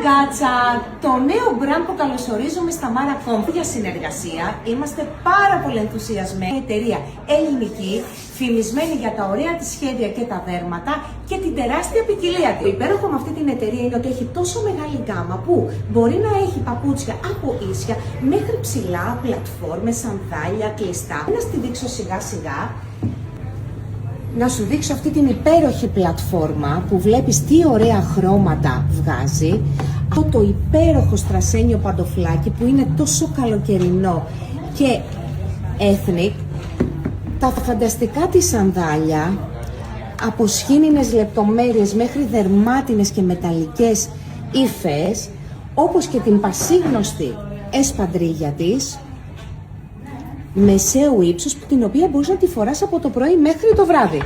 Γκάτσα, το νέο brand που καλωσορίζουμε στα Maracom για συνεργασία. Είμαστε πάρα πολύ ενθουσιασμένοι. Εταιρεία ελληνική, φημισμένη για τα ωραία της σχέδια και τα δέρματα και την τεράστια ποικιλία της. Το υπέροχο με αυτή την εταιρεία είναι ότι έχει τόσο μεγάλη γκάμα που μπορεί να έχει παπούτσια από ίσια μέχρι ψηλά, πλατφόρμες, σανδάλια, κλειστά. Να στη δείξω σιγά σιγά. Να σου δείξω αυτή την υπέροχη πλατφόρμα που βλέπεις τι ωραία χρώματα βγάζει. Αυτό το υπέροχο στρασένιο παντοφλάκι που είναι τόσο καλοκαιρινό και ethnic. Τα φανταστικά της σανδάλια από σχήνινες λεπτομέρειες μέχρι δερμάτινες και μεταλλικές ύφες, όπως και την πασίγνωστη εσπαντρίγια της μεσαίου ύψους, την οποία μπορείς να τη φοράς από το πρωί μέχρι το βράδυ.